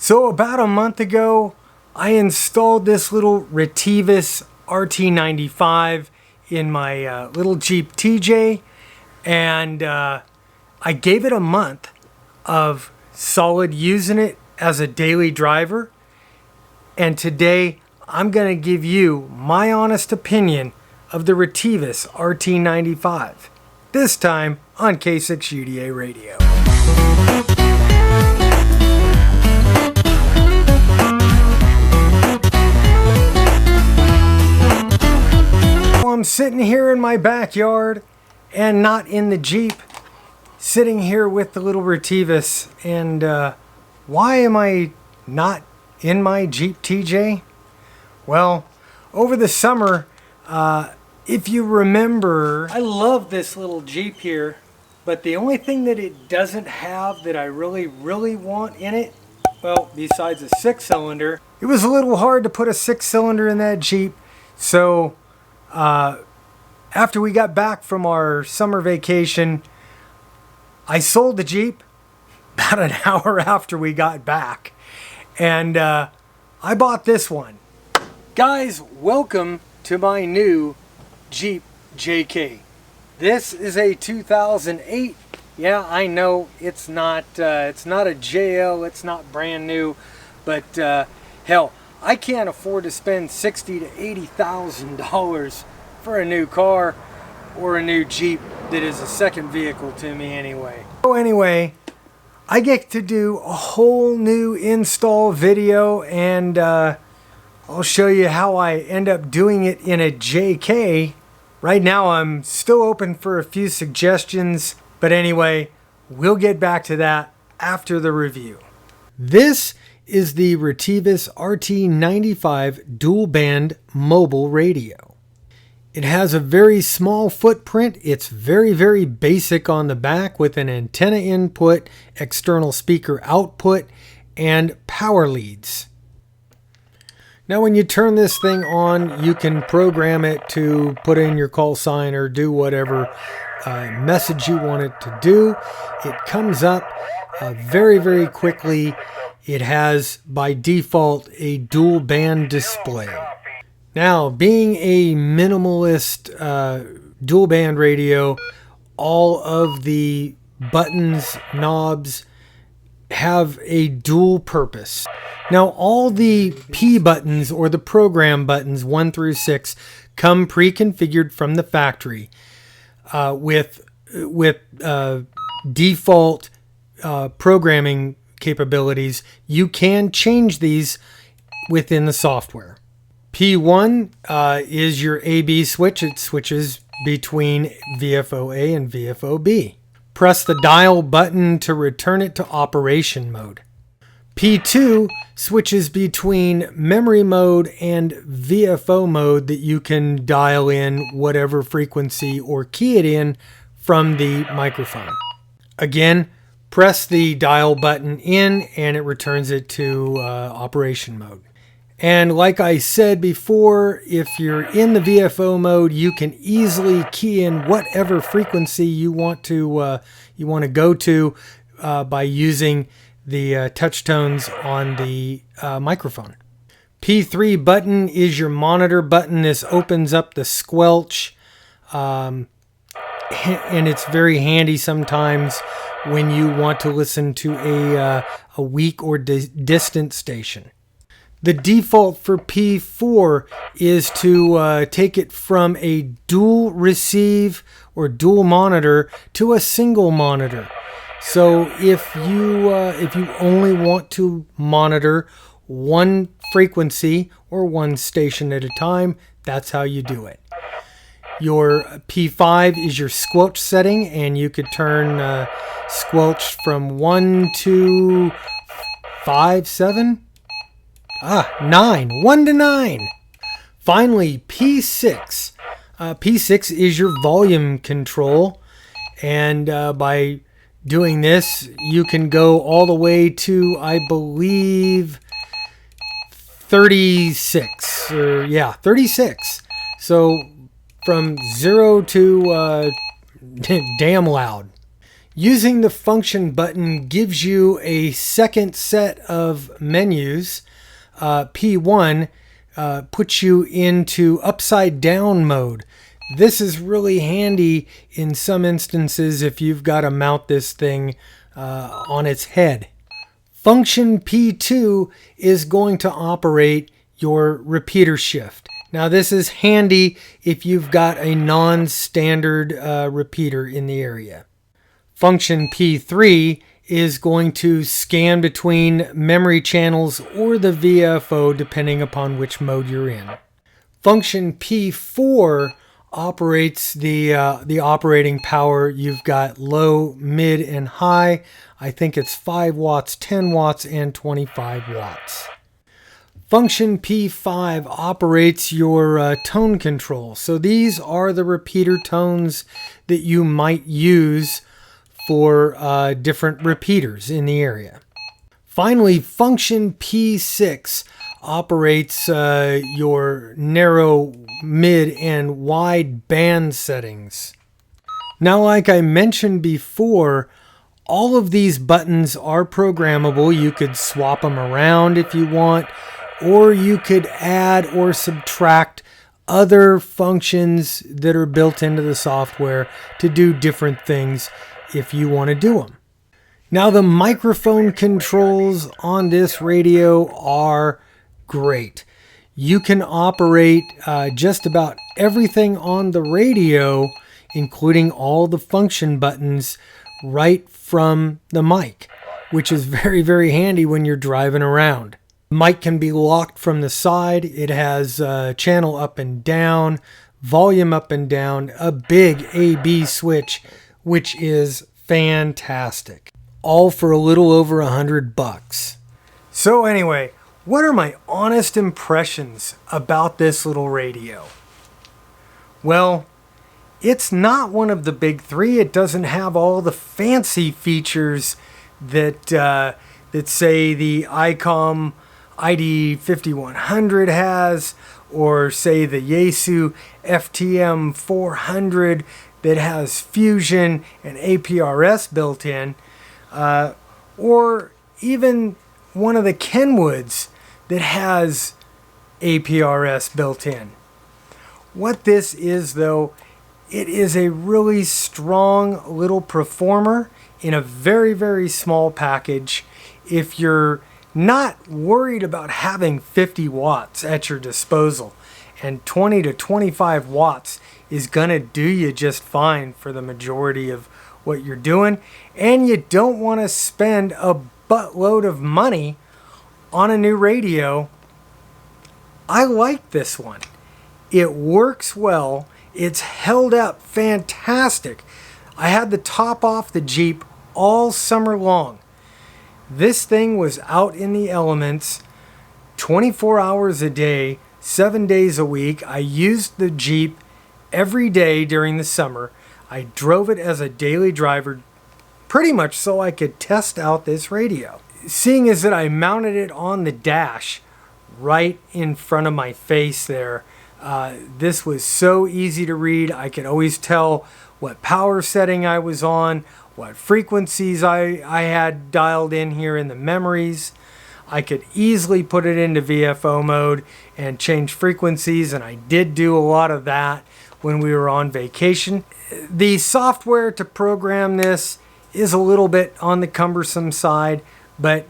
So about a month ago, I installed this little Retevis RT95 in my little Jeep TJ, and I gave it a month of solid using it as a daily driver. And today I'm going to give you my honest opinion of the Retevis RT95, this time on K6UDA Radio. I'm sitting here in my backyard and not in the Jeep, sitting here with the little Retevis, and why am I not in my Jeep TJ? Well, over the summer, if you remember, I love this little Jeep here, but the only thing that it doesn't have that I really want in it, well, besides a 6-cylinder, it was a little hard to put a 6-cylinder in that Jeep. So after we got back from our summer vacation, I sold the Jeep about an hour after we got back, and I bought this one. Guys, welcome to my new Jeep JK. This is a 2008. Yeah, I know it's not a JL, it's not brand new, but hell, I can't afford to spend $60,000 to $80,000 for a new car or a new Jeep that is a second vehicle to me anyway. So anyway, I get to do a whole new install video, and I'll show you how I end up doing it in a JK. Right now I'm still open for a few suggestions, but anyway, we'll get back to that after the review. This is the Retevis RT95 dual band mobile radio. It has a very small footprint. It's very basic on the back with an antenna input, external speaker output, and power leads. Now when you turn this thing on, you can program it to put in your call sign or do whatever message you want it to do. It comes up very quickly. It has by default a dual band display. Now, being a minimalist dual band radio, all of the buttons, knobs have a dual purpose. Now, all the P buttons, or the program buttons 1 through 6, come pre-configured from the factory with default programming capabilities. You can change these within the software. P1 is your AB switch. It switches between VFO-A and VFO-B. Press the dial button to return it to operation mode. P2 switches between memory mode and VFO mode that you can dial in whatever frequency or key it in from the microphone. Again, press the dial button in and it returns it to operation mode. And like I said before, if you're in the VFO mode, you can easily key in whatever frequency you want to go to by using the touch tones on the microphone. P3 button is your monitor button. This opens up the squelch, and it's very handy sometimes when you want to listen to a weak or distant station. The default for P4 is to take it from a dual receive or dual monitor to a single monitor. So if you only want to monitor one frequency or one station at a time, that's how you do it. Your P5 is your squelch setting, and you could turn squelch from 1 to 5, 7. 9. 1 to 9. Finally, P6. P6 is your volume control, and by doing this, you can go all the way to, I believe, 36. 36. So from 0 to damn loud. Using the function button gives you a second set of menus. P1 puts you into upside down mode. This is really handy in some instances if you've got to mount this thing on its head. Function P2 is going to operate your repeater shift. Now this is handy if you've got a non-standard repeater in the area. Function P3 is going to scan between memory channels or the VFO depending upon which mode you're in. Function P4 operates the operating power. You've got low, mid, and high. I think it's 5 watts, 10 watts, and 25 watts. Function P5 operates your tone control. So these are the repeater tones that you might use for different repeaters in the area. Finally, function P6 operates your narrow, mid, and wide band settings. Now, like I mentioned before, all of these buttons are programmable. You could swap them around if you want, or you could add or subtract other functions that are built into the software to do different things if you want to do them. Now, the microphone controls on this radio are great. You can operate just about everything on the radio, including all the function buttons, right from the mic, which is very, very handy when you're driving around. The mic can be locked from the side. It has channel up and down, volume up and down, a big A/B switch, which is fantastic. All for a little over $100. So anyway, what are my honest impressions about this little radio? Well, it's not one of the big three. It doesn't have all the fancy features that say the ICOM ID5100 has, or say the Yaesu FTM 400 that has Fusion and APRS built in, or even one of the Kenwoods that has APRS built in. What this is, though, it is a really strong little performer in a very, very small package. If you're not worried about having 50 watts at your disposal, and 20 to 25 watts is gonna do you just fine for the majority of what you're doing, and you don't want to spend a buttload of money on a new radio, I like this one. It works well. It's held up fantastic. I had the top off the Jeep all summer long. This thing was out in the elements 24 hours a day, 7 days a week. I used the Jeep every day during the summer. I drove it as a daily driver pretty much so I could test out this radio. Seeing as that I mounted it on the dash right in front of my face there, this was so easy to read. I could always tell what power setting I was on, what frequencies I had dialed in here in the memories. I could easily put it into VFO mode and change frequencies, and I did do a lot of that when we were on vacation. The software to program this is a little bit on the cumbersome side, but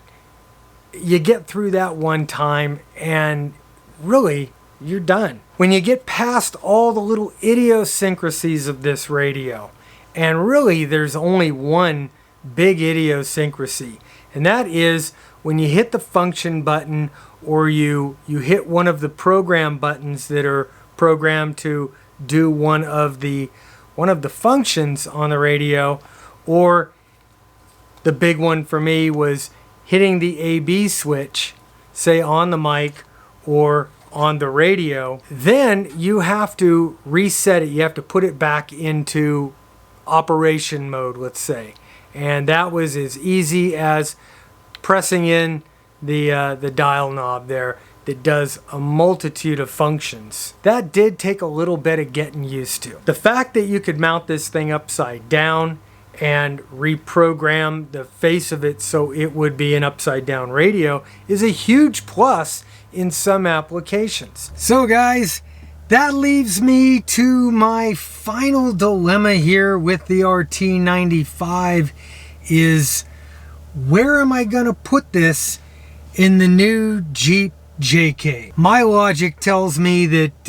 you get through that one time and really you're done. When you get past all the little idiosyncrasies of this radio, and really there's only one big idiosyncrasy, and that is when you hit the function button, or you hit one of the program buttons that are programmed to do one of the functions on the radio, or the big one for me was hitting the A/B switch, say on the mic or on the radio. Then you have to reset it. You have to put it back into operation mode, let's say. And that was as easy as pressing in the dial knob there that does a multitude of functions. That did take a little bit of getting used to. The fact that you could mount this thing upside down and reprogram the face of it so it would be an upside down radio is a huge plus in some applications. So guys, that leaves me to my final dilemma here with the RT95 is, where am I going to put this in the new Jeep JK? My logic tells me that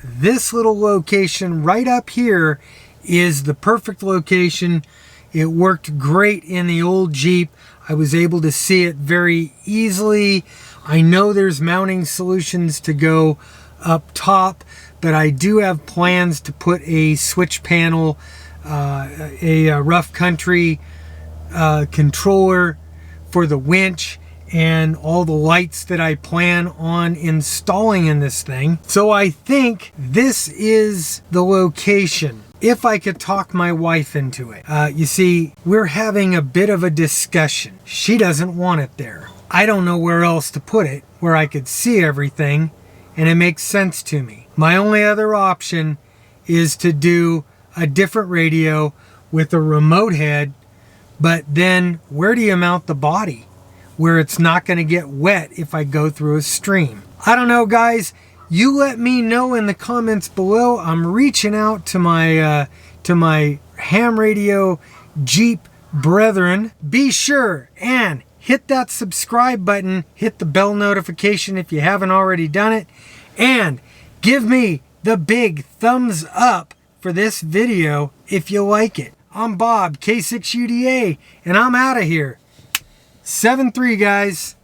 this little location right up here is the perfect location. It worked great in the old Jeep. I was able to see it very easily. I know there's mounting solutions to go up top, but I do have plans to put a switch panel, a rough country controller for the winch, and all the lights that I plan on installing in this thing. So I think this is the location, if I could talk my wife into it. You see, we're having a bit of a discussion. She doesn't want it there. I don't know where else to put it, where I could see everything, and it makes sense to me. My only other option is to do a different radio with a remote head, but then where do you mount the body where it's not going to get wet if I go through a stream? I don't know, guys. You let me know in the comments below. I'm reaching out to my ham radio Jeep brethren. Be sure and hit that subscribe button, hit the bell notification if you haven't already done it, and give me the big thumbs up for this video if you like it. I'm Bob, K6UDA, and I'm out of here. 7-3, guys.